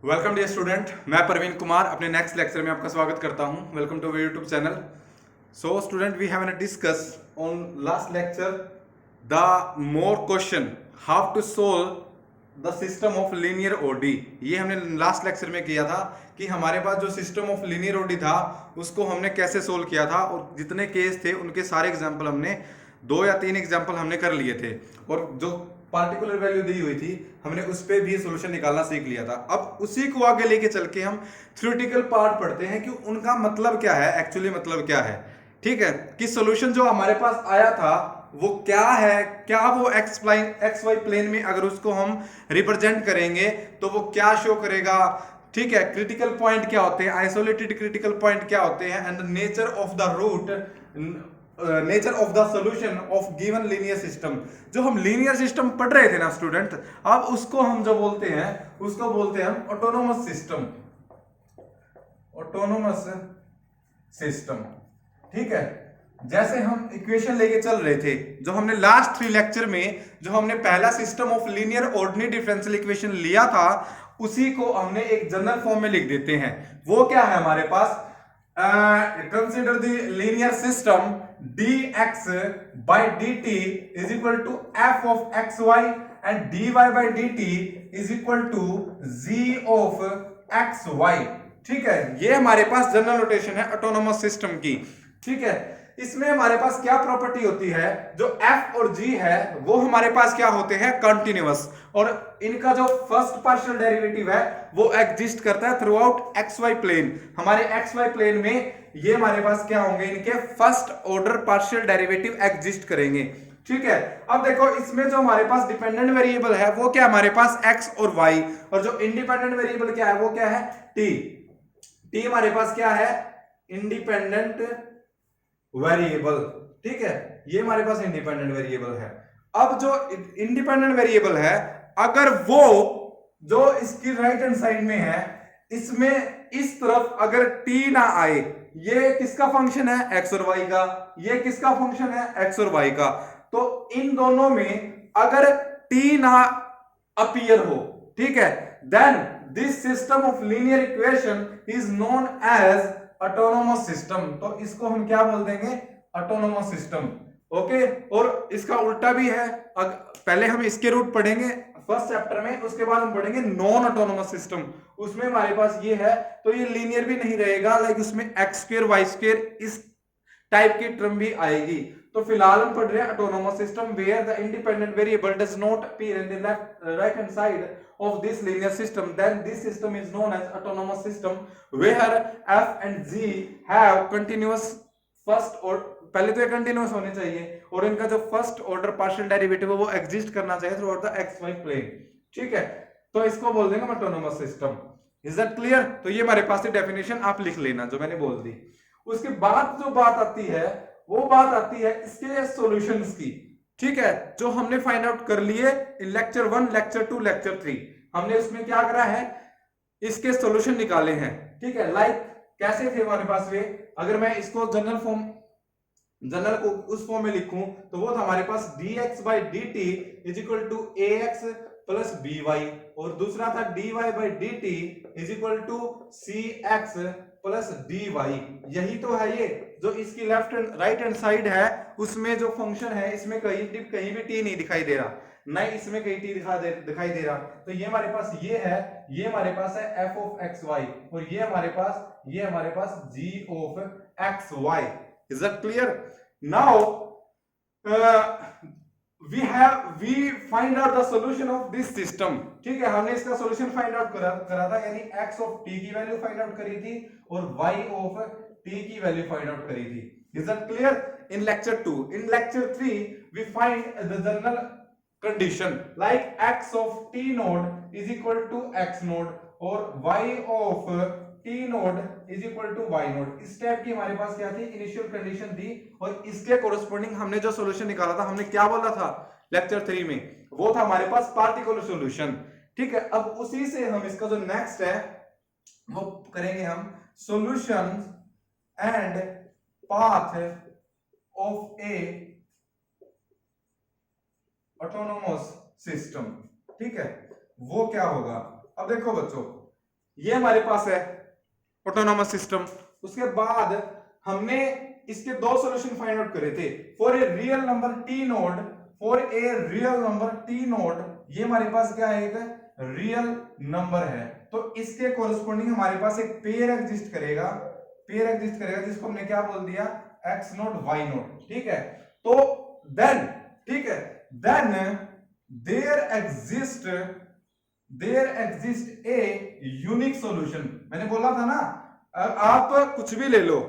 Welcome dear student, मैं प्रवीण कुमार अपने next lecture में आपका स्वागत करता हूं। Welcome to YouTube channel. So student, we have discuss on last lecture the more question how to solve the system of linear ODE. ये हमने last lecture में किया था कि हमारे पास जो सिस्टम ऑफ लीनियर ओडी था उसको हमने कैसे सोल्व किया था, और जितने केस थे उनके सारे एग्जाम्पल हमने 2 या 3 एग्जाम्पल हमने कर लिए थे, और जो पार्टिकुलर वैल्यू दी हुई थी हमने उस पे भी सोल्यूशन निकालना सीख लिया था। अब उसी को आगे लेके चल के हम थ्योरेटिकल पार्ट पढ़ते हैं कि उनका मतलब क्या है, एक्चुअली मतलब क्या है। ठीक है, कि सोल्यूशन जो हमारे पास आया था वो क्या है, क्या वो एक्स वाई प्लेन में अगर उसको हम रिप्रेजेंट करेंगे तो वो क्या शो करेगा। ठीक है, क्रिटिकल पॉइंट क्या होते हैं, आइसोलेटेड क्रिटिकल पॉइंट क्या होते हैं, and nature of the root, nature of the solution of given linear system. जो हम लीनियर सिस्टम पढ़ रहे थे ना स्टूडेंट, अब उसको हम जो बोलते हैं उसको बोलते हैं हम ऑटोनोमस सिस्टम, ऑटोनोमस सिस्टम। ठीक है, जैसे हम इक्वेशन लेके चल रहे थे, जो हमने लास्ट 3 लेक्चर में जो हमने पहला system of linear ordinary differential equation लिया था उसी को हमने एक जनरल फॉर्म में लिख देते हैं। वो क्या है हमारे पास, consider the linear system dx by dt is equal to f of xy and dy by dt is equal to z of xy। ठीक है, ये हमारे पास जनरल नोटेशन है ऑटोनोमस सिस्टम की। ठीक है, इसमें हमारे पास क्या प्रॉपर्टी होती है, जो f और g है वो हमारे पास क्या होते हैं, कंटिन्यूअस, और इनका जो फर्स्ट पार्शियल डेरिवेटिव है वो एग्जिस्ट करता है throughout x y plane. हमारे एक्स वाई प्लेन में ये हमारे पास क्या होंगे, इनके first order partial derivative exist करेंगे। ठीक है, अब देखो इसमें जो हमारे पास डिपेंडेंट वेरिएबल है वो क्या, हमारे पास x और y, और जो इंडिपेंडेंट वेरिएबल क्या है वो क्या है, t। t हमारे पास क्या है, इंडिपेंडेंट वेरिएबल। ठीक है, ये हमारे पास इंडिपेंडेंट वेरिएबल है। अब जो इंडिपेंडेंट वेरिएबल है, अगर वो जो इसकी राइट हैंड साइड में है, इसमें इस तरफ अगर t ना आए, ये किसका फंक्शन है, x और y का, ये किसका फंक्शन है, x और y का, तो इन दोनों में अगर t ना अपीयर हो, ठीक है, then this system of linear equation is known as autonomous system. तो इसको हम क्या बोल देंगे, ऑटोनोमस सिस्टम। ओके, और इसका उल्टा भी है, पहले हम इसके रूट पढ़ेंगे फर्स्ट चैप्टर में, उसके बाद हम पढ़ेंगे नॉन ऑटोनोमस सिस्टम। उसमें हमारे पास ये है तो ये लीनियर भी नहीं रहेगा, लाइक उसमें एक्स स्क्वायर वाई स्क्वायर इस टाइप की टर्म भी आएगी। तो फिलहाल हम पढ़ रहे हैं autonomous system where the independent variable does not appear in the left right hand side of this linear system, then this system is known as autonomous system where f and g have continuous first or पहले तो ये continuous होने चाहिए और इनका जो first order partial derivative है वो एग्जिस्ट करना चाहिए throughout the x y plane. ठीक है, तो इसको बोल देंगे autonomous system. Is that clear? तो ये हमारे पास डेफिनेशन आप लिख लेना जो मैंने बोल दी। उसके बाद जो बात आती है वो बात आती है इसके सॉल्यूशंस की। ठीक है, जो हमने फाइंड आउट कर लिए इन लेक्चर 1, लेक्चर 2, लेक्चर 3, हमने उसमें क्या करा है, इसके सॉल्यूशन निकाले हैं। ठीक है, लाइक कैसे थे हमारे पास वे, अगर मैं इसको जनरल को उस फॉर्म में लिखूं तो वो था हमारे पास dx by dt is equal to ax plus by, और दूसरा था dy by dt is equal to cx plus dy। यही तो है ये जो इसकी left and right hand side है, उसमें जो फंक्शन है इसमें कहीं भी t नहीं दिखाई दे रहा, नहीं इसमें कहीं t दिखाई दे रहा। तो ये हमारे पास ये है, ये हमारे पास है f of xy, और ये हमारे पास g of xy। Is that clear? Now we find out the solution of this system। ठीक है, हमने इसका सॉल्यूशन फाइंड आउट करा था, यानी x of t की वैल्यू फाइंड आउट करी थी और y of t की वैल्यू फाइंड आउट करी थी। Is that clear? In lecture 2, in lecture 3 we find the general condition like x of t node is equal to x node और y of t naught is equal to y naught. इस type की हमारे पास क्या थी, initial condition थी, और इसके कोरस्पोंडिंग हमने जो सॉल्यूशन निकाला था, हमने क्या बोला था लेक्चर 3 में, वो था हमारे पास पार्टिकुलर सॉल्यूशन। ठीक है, अब उसी से हम इसका जो नेक्स्ट है वो करेंगे हम solution and path of A autonomous system. ठीक है, वो क्या होगा, अब देखो बच्चों, ये हमारे पास है ऑटोनोमस सिस्टम। उसके बाद हमने इसके दो सॉल्यूशन फाइंड आउट करे थे for a real number t node, for a real number t node, ये हमारे पास क्या है, एक रियल नंबर है, तो इसके कोरस्पोंडिंग हमारे पास एक पेयर एग्जिस्ट करेगा, पेयर एग्जिस्ट करेगा जिसको हमने क्या बोल दिया, एक्स नोड वाई नोड, ठीक है। तो देन, ठीक है, then there exist a unique solution. मैंने बोला था ना, आप कुछ भी ले लो,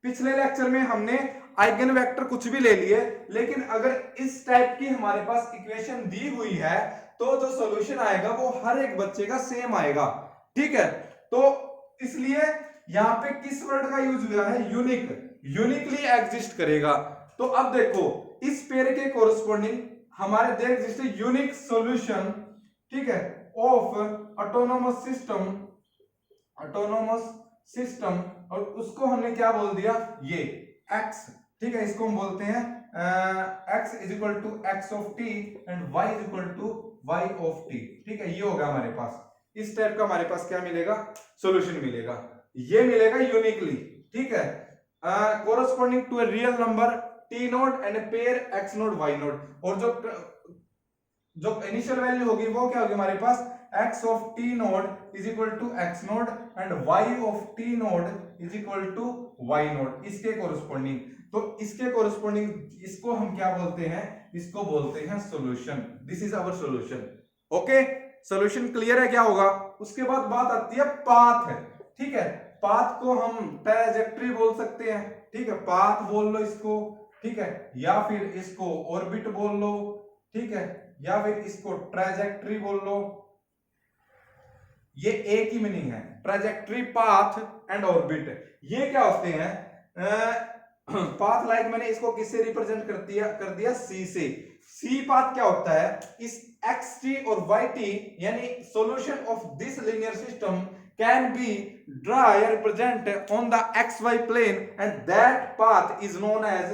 पिछले लेक्चर में हमने आइगन वेक्टर कुछ भी ले लिए, लेकिन अगर इस टाइप की हमारे पास इक्वेशन दी हुई है तो जो सॉल्यूशन आएगा वो हर एक बच्चे का सेम आएगा, ठीक है। तो इसलिए यहां पे किस वर्ड का यूज हुआ है, यूनिक, यूनिकली एग्जिस्ट करेगा। तो अब देखो इस पेयर के कोरस्पोंडिंग हमारे देयर एग्जिस्ट यूनिक सॉल्यूशन, ठीक है, ऑफ ऑटोनोमस सिस्टम, और उसको हमने क्या बोल दिया, ये x, ठीक है, इसको हम बोलते हैं x is equal to x of t and y is equal to y of t, ठीक है। ये होगा हमारे पास, इस टाइप का हमारे पास क्या मिलेगा, सॉल्यूशन मिलेगा, ये मिलेगा यूनिकली, ठीक है, corresponding to a real number t naught and a pair x naught y naught, और जो इनिशियल वैल्यू होगी वो क्या होगी हमारे पास, x of t naught is equal to x naught and y of t naught is equal to y naught, इसके corresponding. तो इसके कोरस्पोंडिंग इसको हम क्या बोलते हैं, इसको बोलते हैं solution, this is our solution, okay. Solution clear है क्या होगा। उसके बाद बात आती है पाथ है, ठीक है, पाथ को हम ट्रैजेक्टरी बोल सकते हैं, ठीक है, पाथ बोल लो इसको, ठीक है, या फिर इसको ऑर्बिट बोल लो, ठीक है, या फिर इसको ट्रैजेक्टरी बोल लो, ये एक ही मीनिंग है, ट्रैजेक्टरी, पाथ एंड ऑर्बिट। ये क्या होते हैं, पाथ लाइक मैंने इसको किससे रिप्रेजेंट कर दिया सी से। सी पाथ क्या होता है, इस एक्स टी और वाई टी यानी solution of this linear system can be draw represent on the xy plane and that path is known as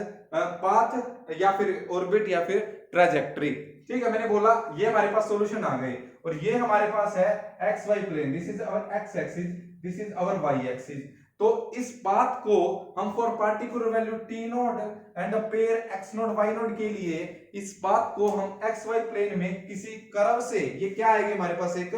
path या फिर orbit या फिर trajectory, ठीक है। मैंने बोला ये हमारे पास सॉल्यूशन आ गए और ये हमारे पास है xy plane, this is our x axis, this is our y axis. तो इस पाथ को हम for particular value t naught and the pair x naught y naught के लिए इस पाथ को हम xy प्लेन में किसी कर्व से, ये क्या आएगी हमारे पास, एक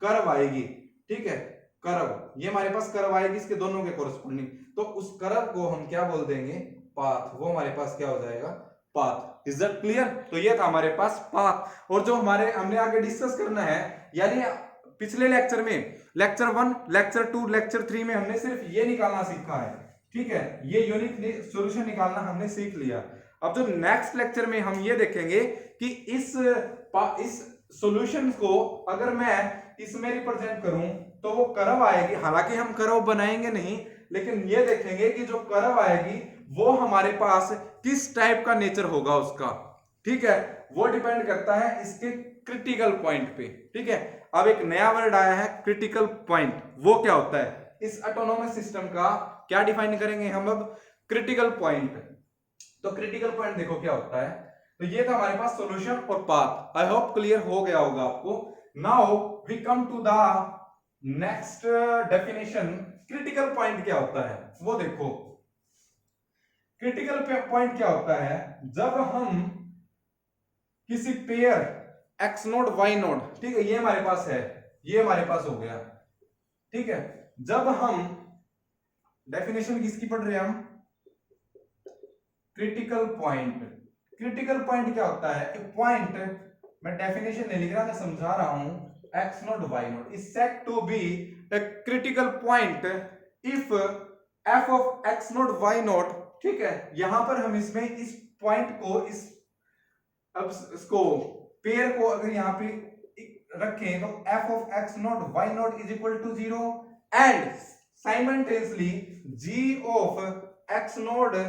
कर्व आएगी, ठीक है, कर्व, ये हमारे पास कर्व आएगी इसके दोनों के कोरस्पोंडिंग, तो उस कर्व को हम क्या बोल देंगे, पाथ, वो हमारे पास क्या हो जाएगा, पाथ। Is that clear. तो ये था हमारे पास पाथ, और जो हमने आगे डिस्कस करना है, यानी पिछले लेक्चर में लेक्चर 1, लेक्चर 2, लेक्चर 3 में हमने सिर्फ ये निकालना सीखा है, ठीक है, ये यूनिक सॉल्यूशन निकालना हमने सीख लिया। अब जो नेक्स्ट लेक्चर में हम ये देखेंगे कि इस सॉल्यूशन को अगर मैं इसमें रिप्रेजेंट करूं तो वो कर्व आएगी, हालांकि हम कर्व बनाएंगे नहीं, लेकिन ये देखेंगे कि जो कर्व आएगी वो हमारे पास किस टाइप का नेचर होगा उसका, ठीक है, वो डिपेंड करता है इसके क्रिटिकल पॉइंट पे, ठीक है। अब एक नया वर्ड आया है क्रिटिकल पॉइंट, वो क्या होता है, इस ऑटोनोमस सिस्टम का क्या डिफाइन करेंगे हम अब, क्रिटिकल पॉइंट। तो क्रिटिकल पॉइंट देखो क्या होता है, तो ये था हमारे पास सॉल्यूशन और पाथ, आई होप क्लियर हो गया होगा आपको। Now we come to the next definition. Critical point क्या होता है वो देखो, क्रिटिकल पॉइंट क्या होता है, जब हम किसी pair x naught y naught, ठीक है, ये हमारे पास है, ये हमारे पास हो गया, ठीक है, जब हम डेफिनेशन किसकी पढ़ रहे हैं हम, क्रिटिकल पॉइंट। क्रिटिकल पॉइंट क्या होता है, एक पॉइंट, मैं डेफिनेशन नहीं लिख रहा, मैं समझा रहा हूं, x note y note is said to be a critical point if f of x note y note, ठीक है, यहां पर हम इसमें इस पॉइंट को, इस अब इसको पेयर को अगर यहां पे रखें तो f of x note y note is equal to 0 and simultaneously g of x naught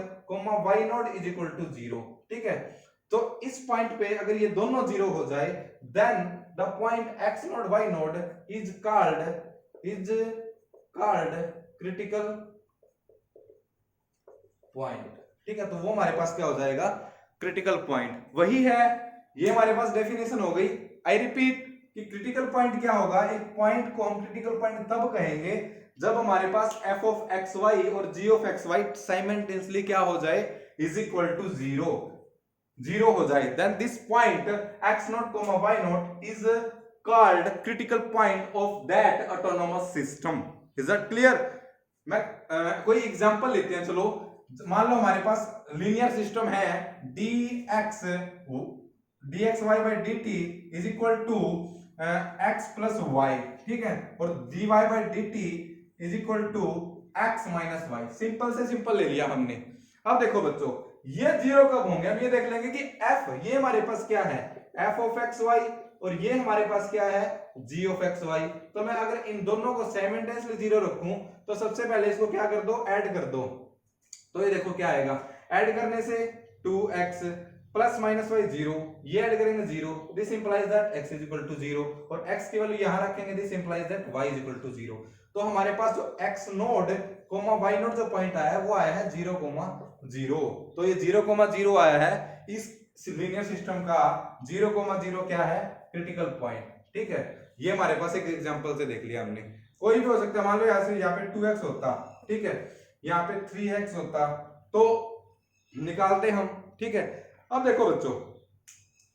y node is equal to 0, ठीक है। तो इस पॉइंट पे अगर ये दोनों 0 हो जाए then the point x naught y node is called critical point, ठीक है। तो वो हमारे पास क्या हो जाएगा, क्रिटिकल पॉइंट, वही है, ये हमारे पास डेफिनेशन हो गई। आई रिपीट, कि क्रिटिकल पॉइंट क्या होगा, एक पॉइंट को हम क्रिटिकल पॉइंट तब कहेंगे जब हमारे पास f ऑफ एक्स वाई और g of x y simultaneously क्या हो जाए, इज इक्वल टू जीरो हो जाए, then this point x naught comma y naught is called critical point of that autonomous system. Is that clear? मैं कोई example लेते हैं, चलो मान लो हमारे पास लीनियर सिस्टम है dx y by dt is equal to x plus y, ठीक है, और dy by dt is equal to x minus y. Simple से सिंपल ले लिया हमने। अब देखो बच्चों, ये जीरो कब होंगे, हम ये देख लेंगे कि f ये हमारे पास क्या है, f ऑफ एक्स वाई, और ये हमारे पास क्या है, g ऑफ एक्स वाई। तो मैं अगर इन दोनों को साइमल्टेनियसली जीरो रखूं तो सबसे पहले इसको क्या कर दो, ऐड कर दो। तो ये देखो क्या आएगा, ऐड करने से 2x plus minus y zero, ये ऐड करेंगे zero, this implies that x is equal to zero, और x की वैल्यू यहां रखेंगे, this implies that y is equal to zero. तो हमारे पास जो x naught comma y naught जो पॉइंट आया है वो आया है 0,0। तो ये 0,0 आया है, इस लीनियर सिस्टम का 0,0 क्या है, क्रिटिकल पॉइंट। ठीक है, ये हमारे पास एक एग्जांपल से देख लिया हमने। कोई भी हो सकता है, मान लो यहाँ पे 2x होता, ठीक है, यहाँ पे 3x होता, तो निकालते हम। ठीक है, अब देखो बच्चों,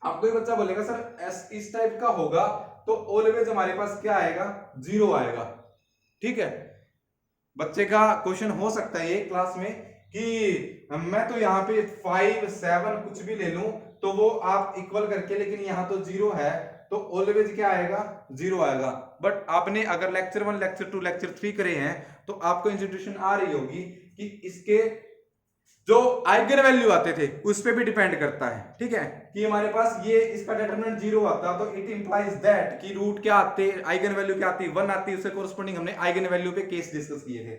अब कोई बच्चा बोलेगा सर इस टाइप का होगा तो ऑलवेज हमारे पास क्या आएगा, 0 आएगा। ठीक है, बच्चे का क्वेश्चन हो सकता है ये क्लास में कि मैं तो यहाँ पे 5 7 कुछ भी ले लूं तो वो आप इक्वल करके, लेकिन यहाँ तो 0 है तो ऑलवेज क्या आएगा, 0 आएगा। बट आपने अगर लेक्चर 1 लेक्चर 2 लेक्चर 3 करे हैं तो आपको इंस्टीट्यूशन आ रही होगी कि इसके जो आइगन वैल्यू आते थे उस पे भी डिपेंड करता है। ठीक है, कि हमारे पास ये इसका डिटरमिनेंट 0 आता तो इट इंप्लाइज दैट कि रूट क्या आते, आइगन वैल्यू क्या आती, 1 आती, उससे कोरस्पोंडिंग हमने आइगन वैल्यू पे केस डिस्कस किए थे।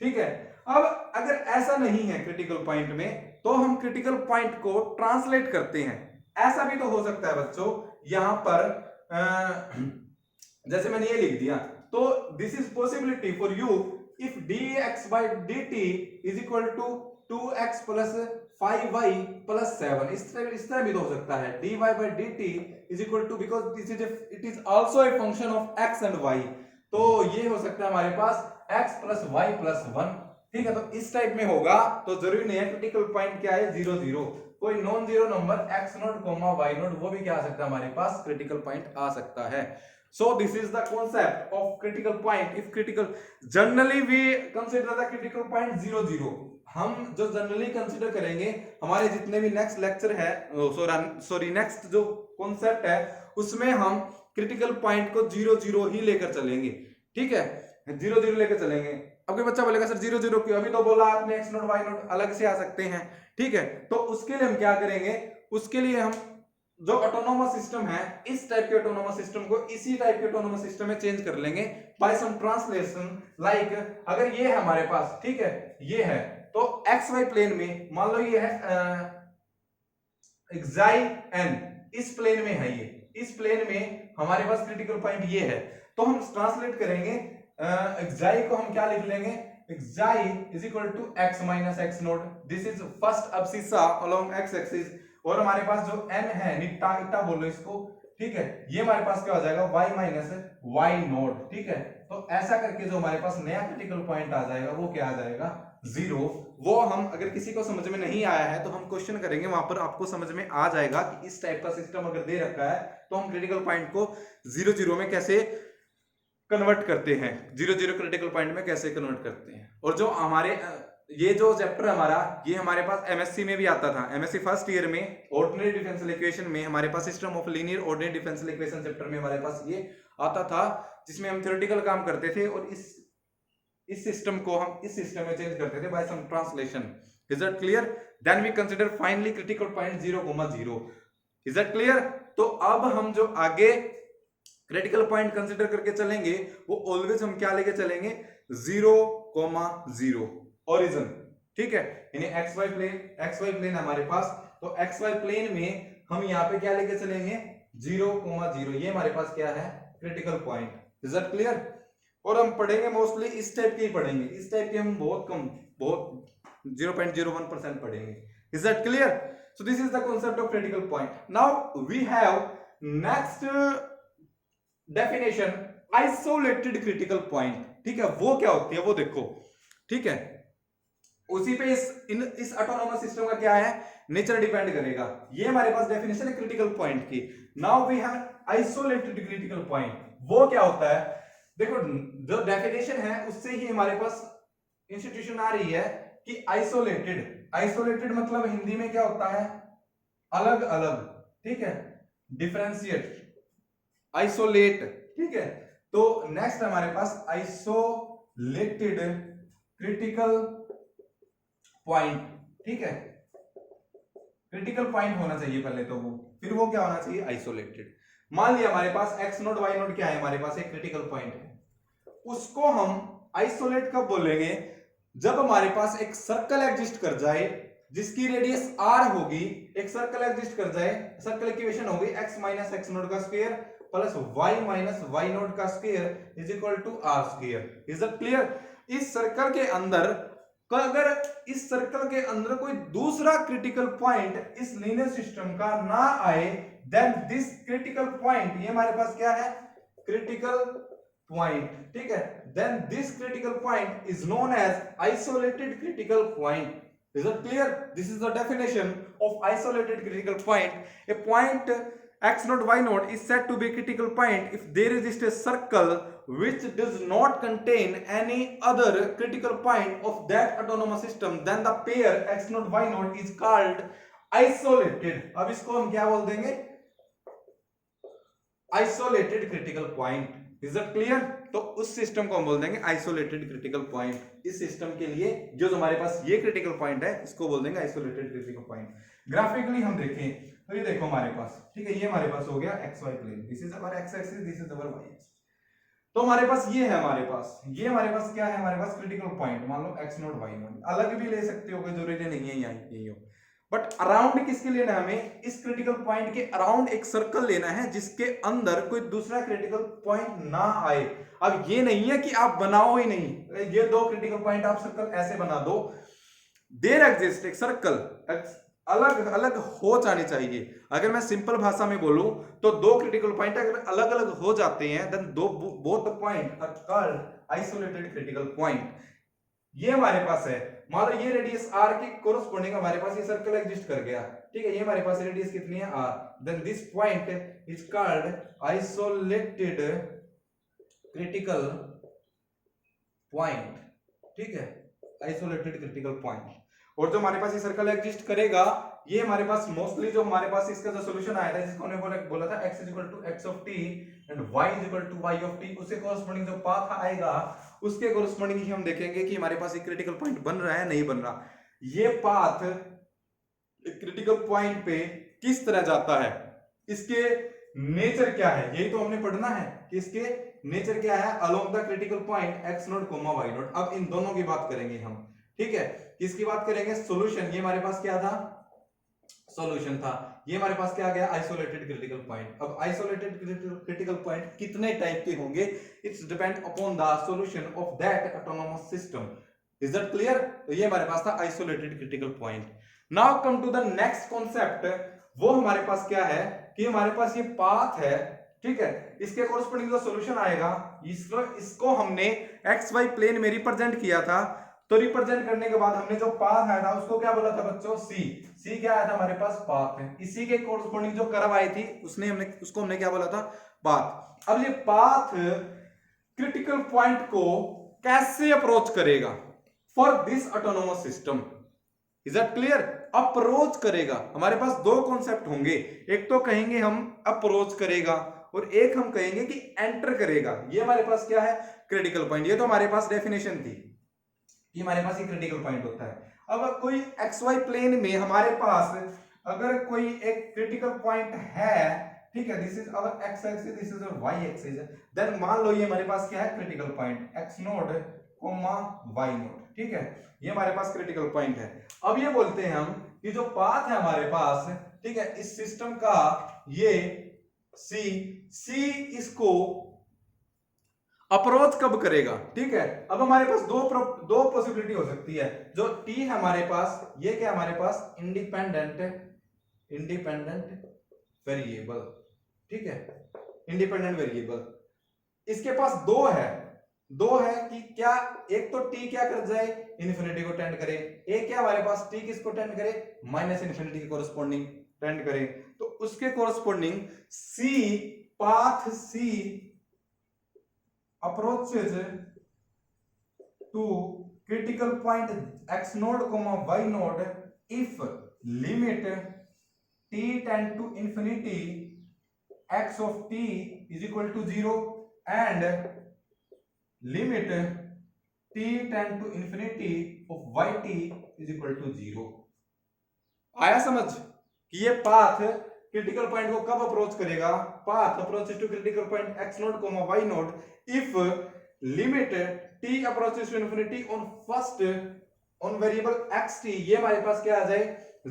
ठीक है, अब अगर ऐसा नहीं है क्रिटिकल पॉइंट में तो हम क्रिटिकल पॉइंट को ट्रांसलेट करते हैं। ऐसा भी तो हो सकता है बच्चों, यहां पर जैसे मैंने ये लिख दिया, तो this is possibility for you if dx by dt is equal to 2x plus 5y plus 7। इस तरह भी तो हो सकता है, dy by dt is equal to, because this is it is also a function of x and y, तो ये हो सकता है हमारे पास x plus y plus 1। ठीक है, तो इस टाइप में होगा, तो जरूरी नहीं है क्रिटिकल पॉइंट क्या है 0 0, कोई non zero number x naught comma y naught वो भी क्या आ सकता है, हमारे पास क्रिटिकल पॉइंट आ सकता है। So this is the concept of critical point. If critical, generally we consider the critical point 0 0। हम जो जनरली कंसीडर करेंगे, हमारे जितने भी नेक्स्ट लेक्चर है, सॉरी नेक्स्ट जो कॉन्सेप्ट है उसमें हम क्रिटिकल पॉइंट को 0 0 ही लेकर चलेंगे। ठीक है, 0 0 लेकर चलेंगे। अब कोई बच्चा बोलेगा सर 0 0 क्यों, अभी तो बोला आपने एक्स नोट वाई नोट अलग से आ सकते हैं। ठीक है, तो उसके लिए हम क्या करेंगे, उसके लिए हम जो ऑटोनोमस सिस्टम है, इस टाइप के ऑटोनोमस सिस्टम को इसी टाइप के ऑटोनोमस सिस्टम में चेंज कर लेंगे बाय सम ट्रांसलेशन। लाइक अगर ये है हमारे पास, ठीक है, ये है, तो एक्स वाई प्लेन में मान लो ये है xi n, इस प्लेन में है, ये इस प्लेन में हमारे पास क्रिटिकल पॉइंट ये है, तो हम ट्रांसलेट करेंगे xi को हम क्या लिख लेंगे, xi is equal to x minus x naught, this is first abscissa along x axis, और हमारे पास जो n है, निट्टा इट्टा बोलो इसको, ठीक है, ये हमारे पास क्या हो जाएगा y माइनस y नोट। ठीक है, तो ऐसा करके जो हमारे पास नया क्रिटिकल पॉइंट आ जाएगा वो क्या आ जाएगा, 0। वो हम अगर किसी को समझ में नहीं आया है तो हम क्वेश्चन करेंगे, वहां पर आपको समझ में आ जाएगा कि इस टाइप का सिस्टम अगर दे रखा है तो हम क्रिटिकल पॉइंट को 0 0 में कैसे कन्वर्ट करते हैं, 0 0 क्रिटिकल पॉइंट में कैसे कन्वर्ट करते हैं। और जो हमारे ये जो चैप्टर हमारा, ये हमारे पास एमएससी में भी आता था, एमएससी फर्स्ट ईयर में ऑर्डिनरी डिफरेंशियल इक्वेशन में हमारे पास system of linear ordinary differential equation chapter में हमारे पास ये आता था, जिसमें हम थ्योरेटिकल काम करते थे और इस सिस्टम को हम इस सिस्टम में चेंज करते थे by some translation. Is that clear? Then we consider finally critical point 0,0। Is that clear? तो अब हम जो आगे क्रिटिकल पॉइंट कंसीडर करके चलेंगे वो ऑलवेज हम क्या लेके चलेंगे, 0,0 ओरिजिन। ठीक है, यानी XY प्लेन हमारे पास, तो XY प्लेन में हम यहाँ पे क्या लेके चलेंगे, 0,0, ये हमारे पास क्या है, critical point. Is that clear? और हम पढ़ेंगे मोस्टली इस टाइप के ही पढ़ेंगे, इस टाइप के हम बहुत कम, बहुत 0.01% पढ़ेंगे। Is that clear? So this is the concept of critical point. Now we have next definition isolated critical point, ठीक है, वो क्या होती है वो देखो, ठीक है, उसी पे इस ऑटोनोमस सिस्टम का क्या है, नेचर डिपेंड करेगा। ये हमारे पास डेफिनेशन है क्रिटिकल पॉइंट की। Now we have isolated critical point, वो क्या होता है, देखो जो डेफिनेशन है उससे ही हमारे पास इंस्टीट्यूशन आ रही है कि आइसोलेटेड, आइसोलेटेड मतलब हिंदी में क्या होता है, अलग अलग, ठीक है, डिफरेंशिएट, आइसोलेट, ठीक है। तो नेक्स्ट हमारे पास आइसोलेटेड क्रिटिकल पॉइंट, ठीक है, क्रिटिकल पॉइंट होना चाहिए पहले तो वो, फिर वो क्या होना चाहिए, आइसोलेटेड। मान लिया हमारे पास x नोट y नोट क्या है, हमारे पास एक क्रिटिकल पॉइंट है, उसको हम आइसोलेट कब बोलेंगे, जब हमारे पास एक सर्कल एग्जिस्ट कर जाए जिसकी रेडियस r होगी, एक सर्कल एग्जिस्ट कर जाए, सर्कल इक्वेशन होगी x माइनस एक्स नोट का square plus y minus y naught का square is equal to r square. Is it clear? इस सर्कल के अंदर अगर इस सर्कल के अंदर कोई दूसरा क्रिटिकल पॉइंट इस लीनियर सिस्टम का ना आए, देन दिस क्रिटिकल पॉइंट, ये हमारे पास क्या है, क्रिटिकल पॉइंट, ठीक है, then this critical point is known as isolated critical point. Is it clear? This is the definition of isolated critical point. A point x naught y naught is said to be a critical point if there exists a circle which does not contain any other critical point of that autonomous system. Then the pair x naught y naught is called isolated. अब इसको हम क्या बोल देंगे, isolated critical point. Is that clear? तो उस system को हम बोल देंगे आइसोलेटेड क्रिटिकल पॉइंट। इस सिस्टम के लिए जो हमारे पास ये क्रिटिकल पॉइंट है इसको बोल देंगे आइसोलेटेड क्रिटिकल पॉइंट। ग्राफिकली हम देखें तो ये देखो हमारे पास, ठीक है, ये हमारे पास हो गया x y plane, this is our x axis, this is our y axis. तो हमारे पास ये है, हमारे पास ये हमारे पास क्या है, हमारे पास क्रिटिकल पॉइंट, मान लो एक्स नोट वाई नोट, अलग भी ले सकते हो, कोई जरूरी नहीं है यही हो, बट अराउंड किसके लेना है हमें, इस क्रिटिकल पॉइंट के अराउंड एक सर्कल लेना है जिसके अंदर कोई दूसरा क्रिटिकल पॉइंट ना आए। अब ये नहीं है कि आप बनाओ ही नहीं, ये दो क्रिटिकल पॉइंट आप सर्कल ऐसे बना दो, देयर एग्जिस्ट एक सर्कल अलग अलग हो जाने चाहिए। अगर मैं सिंपल भाषा में बोलूं तो दो क्रिटिकल पॉइंट अगर अलग अलग हो जाते हैं देन दो both point are called isolated critical point. ये हमारे पास है, मान लो ये रेडियस r के कोरस्पोंडिंग हमारे पास ये सर्कल एग्जिस्ट कर गया, ठीक है, ये हमारे पास रेडियस कितनी है r, then this point is called isolated critical point, ठीक है, आइसोलेटेड क्रिटिकल पॉइंट। और जो हमारे पास ये सर्कल एग्जिस्ट करेगा, ये हमारे पास मोस्टली जो हमारे पास इसका जो सॉल्यूशन आया था जिसको हमने बोला था x is equal to x of t and y is equal to y of t, उससे कोरस्पोंडिंग जो पाथ आएगा उसके कोरस्पोंडिंग ही हम देखेंगे कि हमारे पास एक क्रिटिकल पॉइंट बन रहा है नहीं बन रहा, ये पाथ क्रिटिकल पॉइंट पे किस तरह जाता है, इसके नेचर क्या है, यही तो हमने पढ़ना है कि इसके नेचर क्या है along the critical point x naught comma y naught. अब इन दोनों की बात करेंगे हम, ठीक है, किसकी बात करेंगे, सॉल्यूशन, ये हमारे पास क्या था, सॉल्यूशन था, ये हमारे पास क्या आ गया, आइसोलेटेड क्रिटिकल पॉइंट। अब आइसोलेटेड क्रिटिकल पॉइंट कितने टाइप के होंगे, it's depend upon the solution of that autonomous system. Is that clear? तो ये हमारे पास था isolated critical point. Now come to the next concept, वो हमारे पास क्या है कि हमारे पास ये पाथ है, ठीक है, इसके कोरस्पोंडिंग जो सॉल्यूशन आएगा इसको हमने एक्स वाई प्लेन में रिप्रेजेंट किया था, तो रिप्रेजेंट करने के बाद हमने जो पाथ आया था उसको क्या बोला था बच्चों, सी क्या आया था हमारे पास, पाथ है, इसी के कोरस्पोंडिंग जो कर्व आई थी उसको हमने क्या बोला था, पाथ। अब ये पाथ क्रिटिकल पॉइंट को कैसे अप्रोच करेगा for this autonomous system, is that clear? Approach करेगा, हमारे पास दो कॉन्सेप्ट होंगे, एक तो कहेंगे हम अप्रोच करेगा और एक हम कहेंगे कि एंटर करेगा। ये हमारे पास क्या है, क्रिटिकल पॉइंट, ये तो हमारे पास डेफिनेशन थी कि हमारे पास ये क्रिटिकल पॉइंट होता है। अब कोई एक्स वाई प्लेन में हमारे पास अगर कोई एक क्रिटिकल पॉइंट है, ठीक है, this is our x axis, this is our y axis, then मान लो ये हमारे पास क्या है, critical point x naught comma y naught, ठीक है, ये हमारे पास क्रिटिकल पॉइंट है। अब ये बोलते हैं हम कि जो पाथ है हमारे पास, ठीक है, इस सिस्टम का ये सी इसको अप्रोच कब करेगा, ठीक है। अब हमारे पास दो पॉसिबिलिटी हो सकती है, जो टी है हमारे पास, ये क्या हमारे पास इंडिपेंडेंट वेरिएबल, ठीक है, इंडिपेंडेंट वेरिएबल, इसके पास दो है कि क्या एक तो t क्या कर जाए, इन्फिनिटी को टेंड करे, एक क्या हमारे पास t किसको टेंड करे, माइनस इन्फिनिटी के कोरस्पॉन्डिंग टेंड करे। तो उसके corresponding c path c approaches to critical point x naught y naught if limit t tend to infinity x of t is equal to 0 and limit t tend to infinity of yt is equal to 0। आया समझ कि ये path critical point को कब approach करेगा, path approaches to critical point x naught y naught if limit t approaches to infinity on first on variable xt, ये हमारे पास क्या आ जाए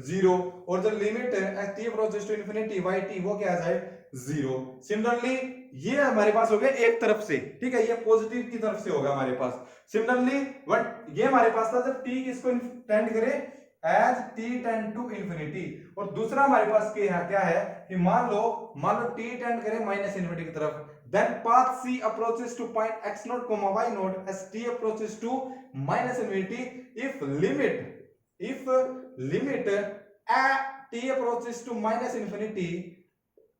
0, और जब limit t approaches to infinity yt वो क्या आ जाए 0। सिमिलरली ये हमारे पास हो गया एक तरफ से, ठीक है, ये पॉजिटिव की तरफ से होगा हमारे पास। सिमिलरली ये हमारे पास था जब t किसको टेंड करे, as t tend to infinity, और दूसरा हमारे पास क्या है कि मान लो t टेंड करे माइनस इंफिनिटी की तरफ, then path c approaches to point x node y node as t approaches to minus infinity if limit t approaches to minus infinity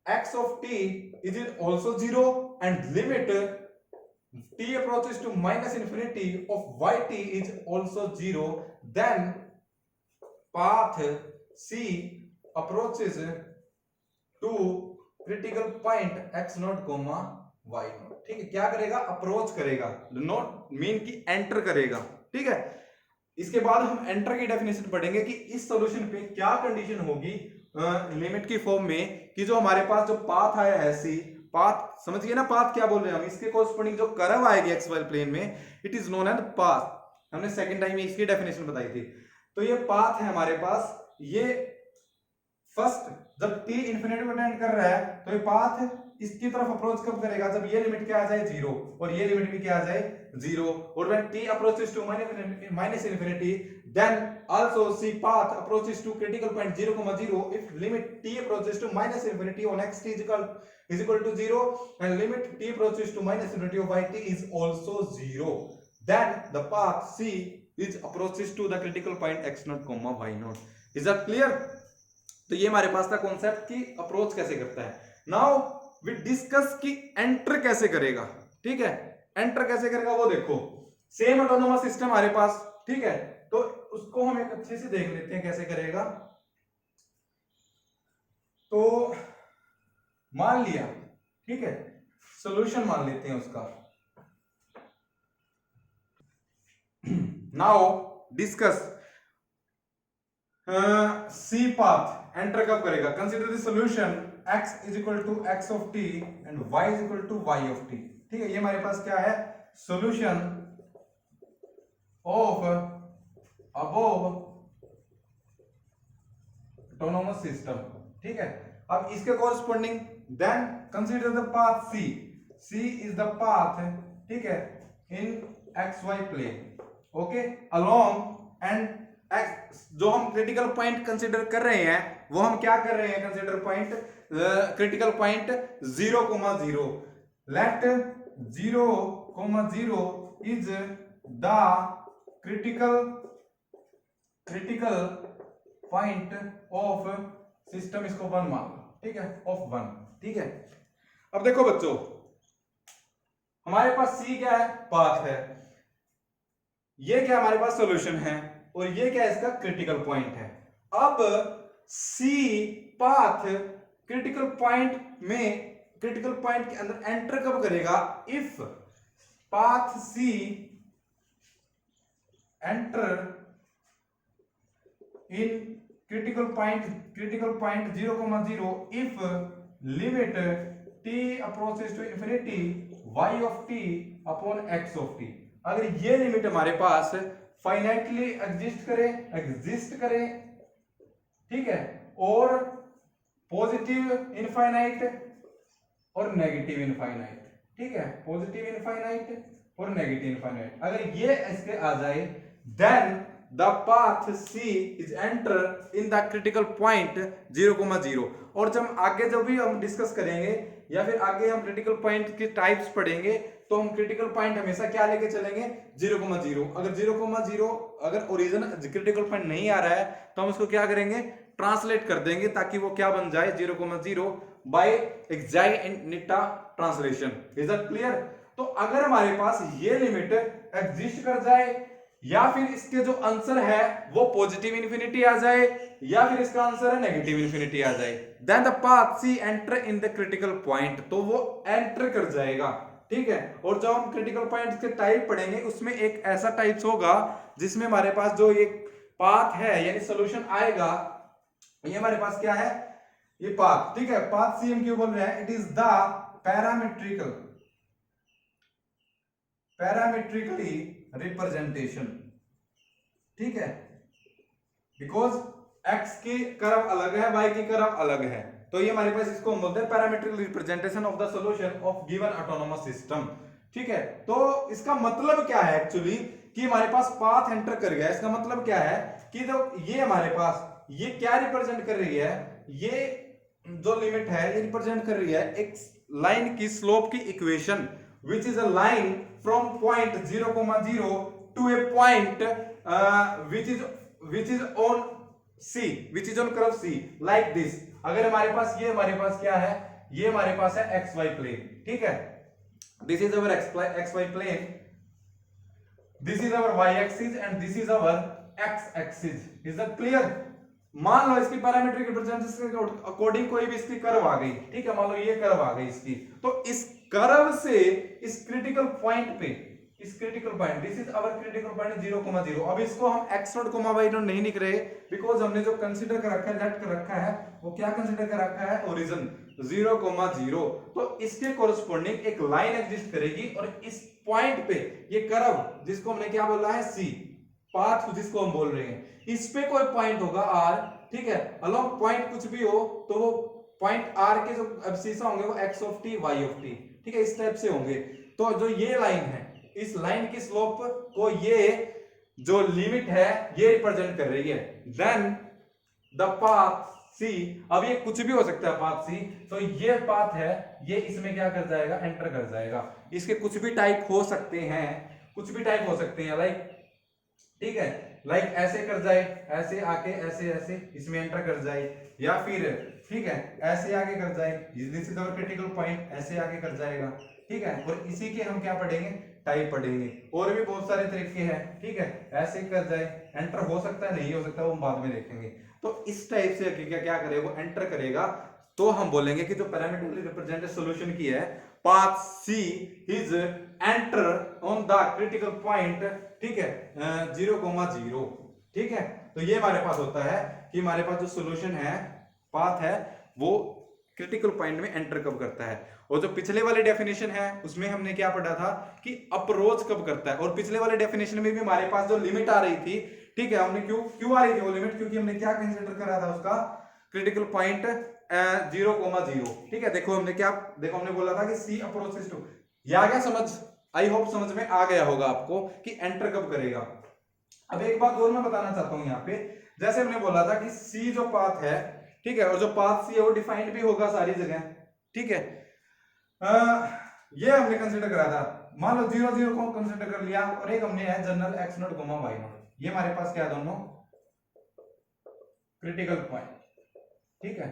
x of t is also 0 and limit t approaches to minus infinity of yt is also 0, then path c approaches to critical point x naught y node, ठीक है, क्या करेगा, approach करेगा, not mean की enter करेगा, ठीक है। इसके बाद हम एंटर की डेफिनेशन पढ़ेंगे कि इस सॉल्यूशन पे क्या कंडीशन होगी लिमिट की फॉर्म में, कि जो हमारे पास जो पाथ आया है सी, पाथ समझिए ना, पाथ क्या बोल रहे हैं हम, इसके कोरस्पॉन्डिंग जो कर्व आएगी एक्स वाई प्लेन में, it is known as path. हमने सेकंड टाइम इसकी डेफिनेशन बताई थी। तो ये पाथ है हमारे पास, ये फर्स्ट जब t इंफिनिटी को टेंड कर रहा है तो ये पाथ इसकी तरफ अप्रोच कब करेगा, जब ये लिमिट क्या आ जाए 0 और ये लिमिट भी क्या आ जाए 0, और when t approaches to minus infinity then also see path approaches to critical point 0, 0 if limit t approaches to minus infinity on xt is equal to 0 and limit t approaches to minus infinity of yt is also 0, then the path c is approaches to the critical point x naught, y naught। is that clear? तो ये हमारे पास था concept की approach कैसे करता है। Now we discuss कि एंटर कैसे करेगा, ठीक है, एंटर कैसे करेगा वो देखो, सेम ऑटोनोमस सिस्टम हमारे पास, ठीक है, तो उसको हम एक अच्छे से देख लेते हैं कैसे करेगा। तो मान लिया, ठीक है, सॉल्यूशन मान लेते हैं उसका। Now discuss c path enter कब करेगा, consider the solution x is equal to x of t and y is equal to y of t, ठीक है, ये हमारे पास क्या है, solution of above autonomous system, ठीक है। अब इसके corresponding then consider the path c is the path, ठीक है, in xy plane, okay, along and x जो हम क्रिटिकल पॉइंट कंसीडर कर रहे हैं वो हम क्या कर रहे हैं, consider point critical point 0, 0, let 0, 0 is the critical point of system, इसको 1 मान लो, ठीक है, ऑफ 1, ठीक है। अब देखो बच्चों हमारे पास c क्या है, पाथ है, ये क्या हमारे पास सॉल्यूशन है, और ये क्या इसका क्रिटिकल पॉइंट है। अब C पाथ क्रिटिकल पॉइंट में, क्रिटिकल पॉइंट के अंदर एंटर कब करेगा, if path C enter in critical point 0, 0 if limit t approaches to infinity y of t upon x of t। अगर ये लिमिट हमारे पास फाइनाइटली एग्जिस्ट करे, ठीक है, और पॉजिटिव इनफाइनाइट और नेगेटिव इनफाइनाइट, ठीक है, पॉजिटिव इनफाइनाइट और नेगेटिव इनफाइनाइट, अगर ये इसके आ जाए then the path C is enter in the critical point 0, 0। और जब आगे जब भी हम डिस्कस करेंगे या फिर आगे हम क्रिटिकल पॉइंट के टाइप्स पढ़ेंगे, तो हम क्रिटिकल पॉइंट हमेशा क्या लेके चलेंगे 0,0। अगर 0,0 अगर ओरिजिन क्रिटिकल पॉइंट नहीं आ रहा है तो हम उसको क्या करेंगे ट्रांसलेट कर देंगे, ताकि वो क्या बन जाए 0,0 बाय एक्साइनिटा ट्रांसलेशन। Is that clear? तो अगर हमारे पास ये लिमिट एग्जिस्ट कर जाए, या फिर इसके जो आंसर है वो पॉजिटिव इंफिनिटी आ जाए, या फिर इसका आंसर है नेगेटिव इंफिनिटी आ जाए, then the path C enter in the critical point, तो वो एंटर कर जाएगा। ठीक है, और जब हम क्रिटिकल पॉइंट के टाइप पढ़ेंगे उसमें एक ऐसा टाइप्स होगा जिसमें हमारे पास जो एक पाथ है यानी सॉल्यूशन आएगा, ये हमारे पास क्या है ये पाथ। ठीक है, पाथ सी हम क्यों बोल रहे हैं, it is the parametrically representation. ठीक है, बिकॉज x की कर्व अलग है, y की कर्व अलग है, तो ये हमारे पास इसको हम बोलते हैं parametric representation of the solution of given autonomous system. ठीक है, तो इसका मतलब क्या है एक्चुअली कि हमारे पास पाथ एंटर कर गया, इसका मतलब क्या है कि तो ये हमारे पास ये क्या रिप्रेजेंट कर रही है, ये जो लिमिट है ये रिप्रेजेंट कर रही है एक लाइन की स्लोप की equation, which is a line from point 0,0 to a point which is on C, which is on curve C, like this। अगर हमारे पास ये हमारे पास क्या है, ये हमारे पास है XY plane। ठीक है, this is our XY plane, this is our Y axis and this is our X axis। is that clear? मान लो इसकी पैरामीट्रिक रिप्रेजेंटेशन के अकॉर्डिंग कोई भी इसकी कर्व आ गई। ठीक है, मान लो ये कर्व आ गई इसकी, तो इस कर्व से इस क्रिटिकल पॉइंट पे, इस critical point, this is our critical point 0,0। अब इसको हम x0, y0 नहीं लिख रहे, बिकॉज हमने जो कंसीडर कर रखा है, लेट कर रखा है, वो क्या कंसीडर कर रखा है ओरिजिन 0,0। तो इसके कोरस्पोंडिंग एक लाइन एग्जिस्ट करेगी और इस पॉइंट पे ये कर्व जिसको हमने क्या बोला है c, पाथ जिसको हम बोल रहे हैं, इस पे कोई पॉइंट होगा r। ठीक है, अलोंग पॉइंट कुछ भी हो तो वो पॉइंट r के जो एब्सिसा होंगे वो x of t y of t। ठीक है, इस टाइप से होंगे। तो जो ये लाइन है, इस लाइन की स्लोप को ये जो लिमिट है ये रिप्रेजेंट कर रही है। देन द पाथ c, अब ये कुछ भी हो सकता है पाथ c, तो ये पाथ है ये इसमें क्या कर जाएगा एंटर कर जाएगा। इसके कुछ भी टाइप हो सकते हैं, कुछ भी टाइप हो सकते हैं, लाइक ठीक है, लाइक ऐसे कर जाए, ऐसे आके ऐसे ऐसे इसमें एंटर कर जाए, या फिर ठीक है ऐसे आगे कर जाए, this is our critical point, ऐसे आगे कर जाएगा। ठीक है, और इसी के हम क्या पढ़ेंगे टाइप पढ़ेंगे, और भी बहुत सारे तरीके हैं। ठीक है, ऐसे कर जाए, एंटर हो सकता है नहीं हो सकता वो हम बाद में देखेंगे। तो इस टाइप से क्या करेगा वो एंटर करेगा, तो हम बोलेंगे कि जो पैरामीट्रिकली रिप्रेजेंटेड सॉल्यूशन की है path C is enter on the critical point. ठीक है, 0,0। ठीक है, तो ये हमारे पास होता है कि हमारे पास जो सॉल्यूशन है पाथ है वो क्रिटिकल पॉइंट में एंटर कब करता है। और जो पिछले वाले डेफिनेशन है उसमें हमने क्या पढ़ा था कि अप्रोच कब करता है, और पिछले वाले डेफिनेशन में भी हमारे पास जो लिमिट आ रही थी, ठीक है, हमने क्यों आ रही थी वो लिमिट, क्योंकि हमने क्या कंसीडर करा था उसका क्रिटिकल पॉइंट 0,0। ठीक है, देखो हमने बोला था कि सी अप्रोचेस टू, ये आ गया समझ, आई होप समझ में आ गया होगा आपको कि एंटर कब करेगा। अब एक बात और मैं बताना चाहता हूं यहाँ पे, जैसे हमने बोला था कि सी जो पाथ है, ठीक है, और जो पाथ सी है वो डिफाइंड भी होगा सारी जगह। ठीक है, ये हमने कंसीडर करा था, मान लो 0,0 को कंसीडर कर लिया, और एक हमने है जनरल x0, y0, ये हमारे पास क्या है दोनों क्रिटिकल पॉइंट। ठीक है,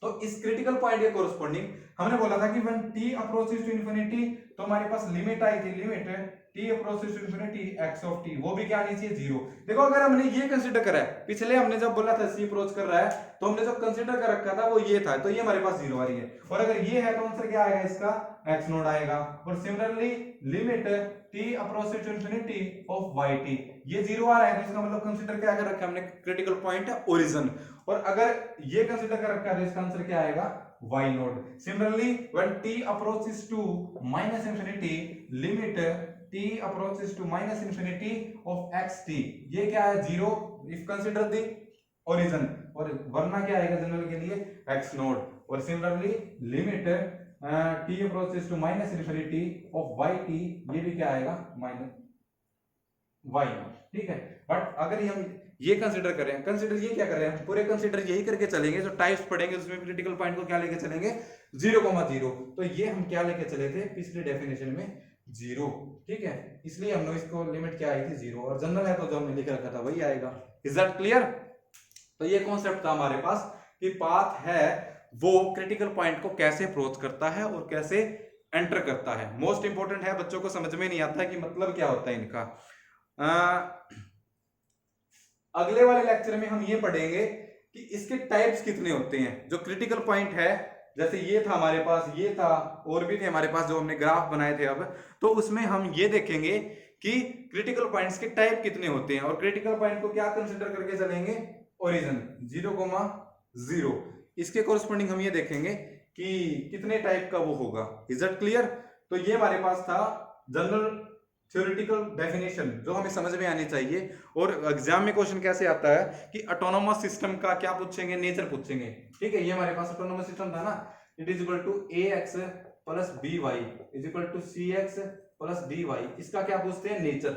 तो इस क्रिटिकल पॉइंट के कोरस्पोंडिंग हमने बोला था कि when t approaches to infinity, तो हमारे पास लिमिट आई थी, limit t approaches to infinity x of t, वो भी क्या आनी चाहिए 0। देखो अगर हमने ये कंसीडर करा है, पिछले हमने जब बोला था c अप्रोच कर रहा है तो हमने जो कंसीडर कर रखा था वो ये था, तो ये हमारे पास 0 आ रही है, और अगर ये है तो आंसर क्या आएगा इसका x0 आएगा। और similarly limit t approaches to infinity of yt, ये 0 आ रहा है, तो इसका मतलब कंसीडर क्या कर रखा है हमने क्रिटिकल पॉइंट है ओरिजिन, और अगर ये कंसीडर कर रखा है तो इसका आंसर क्या आएगा y0। Similarly when t approaches to minus infinity, limit t approaches to minus infinity of xt, ये क्या है 0 इफ कंसीडर द ओरिजिन, और वरना क्या आएगा जनरल के लिए x0। और similarly limit t approaches to minus infinity of yt, ये भी क्या आएगा माइनस y0। ठीक है, बट अगर हम ये कंसीडर करें, कंसीडर ये क्या कर रहे हैं, पूरे कंसीडर यही करके चलेंगे, जो टाइप्स पढ़ेंगे उसमें क्रिटिकल पॉइंट को क्या लेके चलेंगे 0,0। तो ये हम क्या लेके चले थे पिछले डेफिनेशन में 0, ठीक है, इसलिए हमने इसको लिमिट क्या आई थी 0, और जनरल है तो जो हमने लिख रखा था वही आएगा। Is that clear? तो ये कॉन्सेप्ट था हमारे पास कि पाथ है वो क्रिटिकल पॉइंट को कैसे अप्रोच करता है और कैसे एंटर करता है। मोस्ट इंपोर्टेंट है, बच्चों को समझ में नहीं आता कि मतलब क्या होता है इनका। अगले वाले लेक्चर में हम ये पढ़ेंगे कि इसके टाइप्स कितने होते हैं। जो क्रिटिकल पॉइंट है, जैसे ये था हमारे पास, ये था, और भी थे हमारे पास जो हमने ग्राफ बनाए थे अब, तो उसमें हम ये देखेंगे कि क्रिटिकल पॉइंट्स के टाइप कितने होते हैं, और क्रिटिकल पॉइंट को क्या कंसिडर करके चलेंगे, ओरिजिन 0,0। इसके कोरस्पोंडिंग हम ये देखेंगे कि कितने टाइप का वो होगा। Is that clear? तो ये हमारे पास था जनरल थ्योरेटिकल डेफिनेशन जो हमें समझ में आनी चाहिए। और एग्जाम में क्वेश्चन कैसे आता है कि ऑटोनोमस सिस्टम का क्या पूछेंगे, नेचर पूछेंगे, ठीक है। ये हमारे पास ऑटोनोमस सिस्टम था ना, it is equal to ax plus by is equal to cx plus dy। इसका क्या पूछते हैं, नेचर।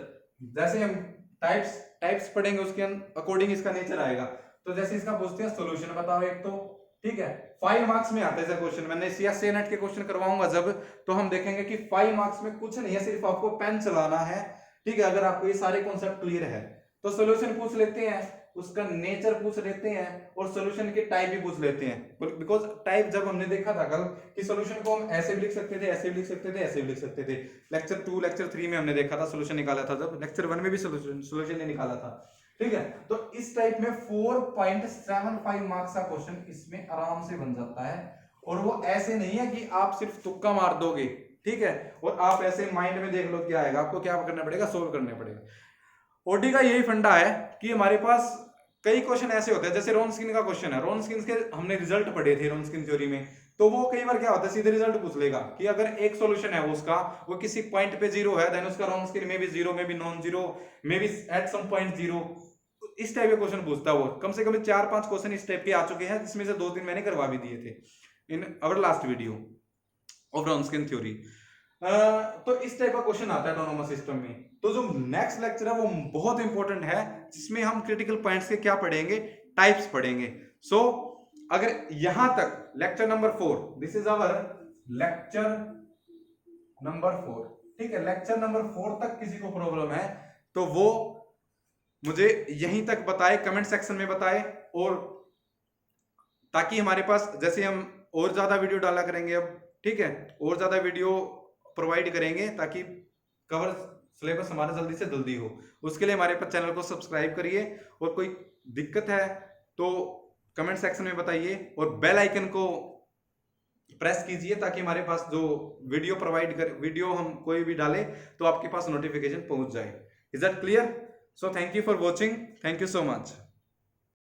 जैसे हम टाइप्स पढ़ेंगे उसके अकॉर्डिंग इसका नेचर आएगा। तो जैसे इसका पूछते हैं सॉल्यूशन बताओ एक, तो ठीक है 5 मार्क्स में आता है क्वेश्चन। मैंने सीएसए नेट के क्वेश्चन करवाऊंगा जब, तो हम देखेंगे कि 5 मार्क्स में कुछ नहीं है, सिर्फ आपको पेन चलाना है, ठीक है। अगर आपको ये सारे कॉन्सेप्ट क्लियर है तो सॉल्यूशन पूछ लेते हैं, उसका नेचर पूछ लेते हैं, और सॉल्यूशन के टाइप भी पूछ लेते हैं। बिकॉज टाइप जब हमने देखा था कल कि सॉल्यूशन को हम ऐसे भी लिख सकते थे, ऐसे भी लिख सकते थे, ऐसे भी लिख सकते थे। लेक्चर 2 लेक्चर 3 में हमने देखा था, सॉल्यूशन निकाला था, जब लेक्चर 1 में भी सॉल्यूशन नहीं निकाला था, ठीक है। तो इस टाइप में 4.75 मार्क्स का क्वेश्चन इसमें आराम से बन जाता है। और वो ऐसे नहीं है कि आप सिर्फ तुक्का मार दोगे, ठीक है, और आप ऐसे माइंड में देख लो क्या आएगा। आपको क्या करना पड़ेगा, सोल्व करना पड़ेगा। ओडी का यही फंडा है कि हमारे पास कई क्वेश्चन ऐसे होते हैं, जैसे रॉनस्किन का क्वेश्चन है, रॉनस्किन के हमने रिजल्ट पढ़े थे रॉनस्किन थ्योरी में, तो वो कई बार क्या होता है सीधे रिजल्ट पूछ लेगा कि अगर एक सॉल्यूशन है उसका, वो किसी पॉइंट पे 0 है, देन उसका रॉनस्किन में भी 0, में भी नॉन 0, में भी एट सम पॉइंट 0। इस टाइप के क्वेश्चन पूछता है वो। कम से कम 4-5 क्वेश्चन इस टाइप के आ चुके हैं, जिसमें से 2-3 मैंने करवा भी दिए थे in our last video of Wronskian theory. तो इस टाइप का क्वेश्चन आता है ऑटोनोमस सिस्टम में। तो जो नेक्स्ट लेक्चर है वो बहुत इंपॉर्टेंट है, जिसमें हम क्रिटिकल पॉइंट्स के क्या पढ़ेंगे, टाइप्स पढ़ेंगे। सो अगर यहां तक lecture number 4, this is our lecture number 4, ठीक है, लेक्चर नंबर 4 तक किसी को प्रॉब्लम है तो वो मुझे यहीं तक बताए, कमेंट सेक्शन में बताए, और ताकि हमारे पास जैसे हम और ज्यादा वीडियो डाला करेंगे अब, ठीक है, और ज्यादा वीडियो प्रोवाइड करेंगे ताकि कवर सिलेबस हमारा जल्दी से जल्दी हो। उसके लिए हमारे पास चैनल को सब्सक्राइब करिए, और कोई दिक्कत है तो कमेंट सेक्शन में बताइए, और बेल आइकन को प्रेस कीजिए ताकि हमारे पास जो वीडियो हम कोई भी डाले तो आपके पास नोटिफिकेशन पहुंच जाए। Is that clear? So thank you for watching, thank you so much.